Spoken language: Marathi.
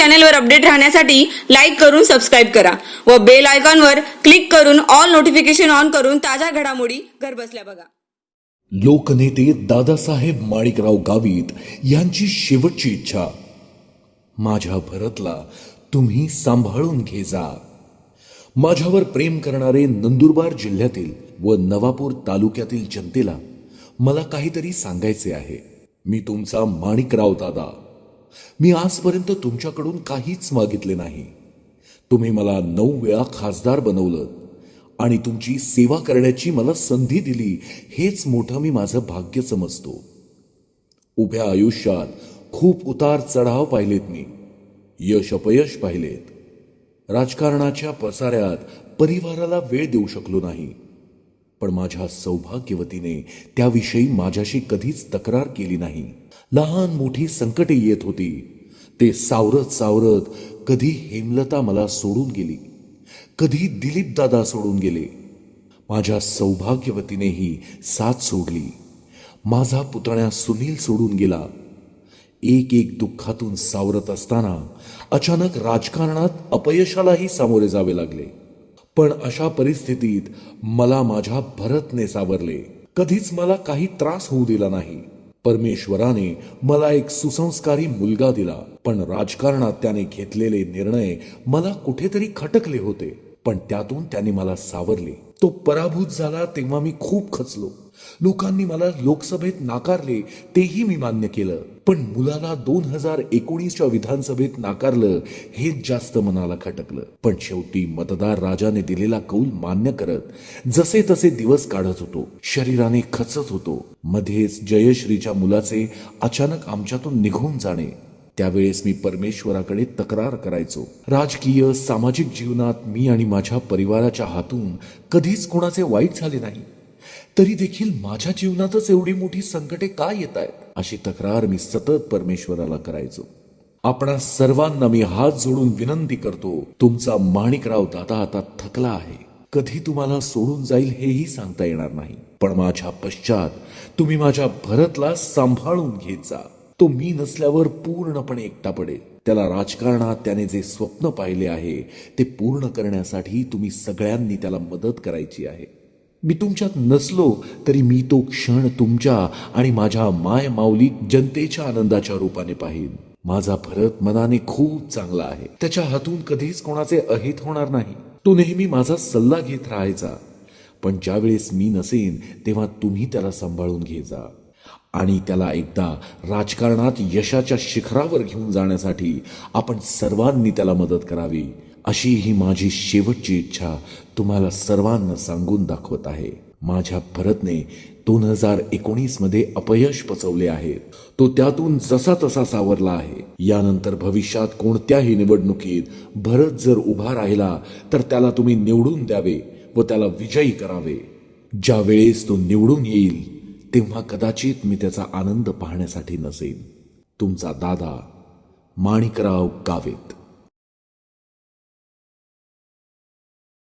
चॅनेलवर अपडेट राहण्यासाठी लाईक करून सबस्क्राईब करा व बेल आयकॉनवर क्लिक करून ऑल नोटिफिकेशन ऑन करून ताज्या घडामोडी घरबसल्या बघा। लोकनेते दादासाहेब माणिकराव गावित यांची शेवटची इच्छा, माझ्या भरतला तुम्ही सांभाळून घे जा। माझ्यावर प्रेम करणारे नंदुरबार जिल्ह्यातील व नवापूर तालुक्यातील जनतेला मला काहीतरी सांगायचे आहे। मी तुमचा माणिकराव दादा। मी आजपर्यंत तुमच्याकडून काहीच मागितले नाही। तुम्ही मला 9 वेळा खासदार बनवलं आणि तुमची सेवा करण्याची मला संधी दिली, हेच मोठं मी माझं भाग्य समजतो। उभ्या आयुष्यात खूप उतार चढाव पाहिलेत मी, यश अपयश पाहिलेत। राजकारणाच्या पसाऱ्यात परिवाराला वेळ देऊ शकलो नाही, पण माझ्या सौभाग्यवतीने त्याविषयी माझ्याशी कधीच तक्रार केली नाही। लहान मोठी संकटे येत होती, ते सावरत सावरत कधी हेमलता मला सोडून गेली, कधी दिलीप दादा सोडून गेले। माझ्या सौभाग्यवतीनेही साथ सोडली। माझा पुतण्या सुनील सोडून गेला। एक एक दुःखातून सावरत असताना अचानक राजकारणात अपयशालाही सामोरे जावे लागले। पण अशा परिस्थितीत मला माझ्या भरतने सावरले। कधीच मला काही त्रास होऊ दिला नाही। परमेश्वराने मला एक सुसंस्कारी मुलगा दिला, पण राजकारणात त्याने घेतलेले निर्णय मला कुठेतरी खटकले होते, पण त्यातून त्याने मला सावरले। तो पराभूत झाला तेव्हा मी खूप खचलो। लोकांनी मला लोकसभेत नाकारले, तेही मी मान्य केलं, पण मुलाला 2019च्या विधानसभेत नाकारलं, हेच जास्त मनाला खटकलं। पण शेवटी मतदार राजाने दिलेला कौल मान्य करत जसे तसे दिवस काढत होतो। शरीराने खचत होतो। मध्येच जयश्रीच्या मुलाचे अचानक आमच्यातून निघून जाणे, त्यावेळेस मी परमेश्वराकडे तक्रार करायचो। राजकीय सामाजिक जीवनात मी आणि माझ्या परिवाराच्या हातून कधीच कोणाचे वाईट झाले नाही, तरी देखील माझ्या जीवनातच एवढी मोठी संकटे का येत आहेत, अशी तक्रार मी सतत परमेश्वराला करायचो। आपणा सर्वांना मी हात जोडून विनंती करतो, तुमचा माणिकराव दादा आता थकला आहे। कधी तुम्हाला सोडून जाईल हेही सांगता येणार नाही, पण माझ्या पश्चात तुम्ही माझ्या भरतला सांभाळून घेत जा। तो मी नसल्यावर पूर्णपणे एकटा पडेल। त्याला राजकारणात त्याने जे स्वप्न पाहिले आहे ते पूर्ण करण्यासाठी तुम्ही सगळ्यांनी त्याला मदत करायची आहे। मी तुमच्यात नसलो तरी मी तो क्षण तुमच्या आणि माझ्या माय माऊली जनतेच्या आनंदाच्या रूपाने पाहीन। माझा भरत मनाने खूप चांगला आहे। त्याच्या हातून कधीच कोणाचे अहित होणार नाही। तो नेहमी माझा सल्ला घेत राहायचा, पण ज्यावेळेस मी नसेन तेव्हा तुम्ही त्याला सांभाळून घे जा आणि त्याला एकदा राजकारणात यशाच्या शिखरावर घेऊन जाण्यासाठी आपण सर्वांनी त्याला मदत करावी, अशी ही माझी शेवटची इच्छा तुम्हाला सर्वांना सांगून दाखवत आहे। माझ्या भरतने 2019 मध्ये अपयश पचवले आहे। तो त्यातून जसा तसा सावरला आहे। यानंतर भविष्यात कोणत्याही निवडणुकीत भरत जर उभा राहिला तर त्याला तुम्ही निवडून द्यावे व त्याला विजयी करावे। ज्या वेळेस तो निवडून येईल तेव्हा कदाचित मी त्याचा आनंद पाहण्यासाठी नसेन। तुमचा दादा माणिकराव गावित।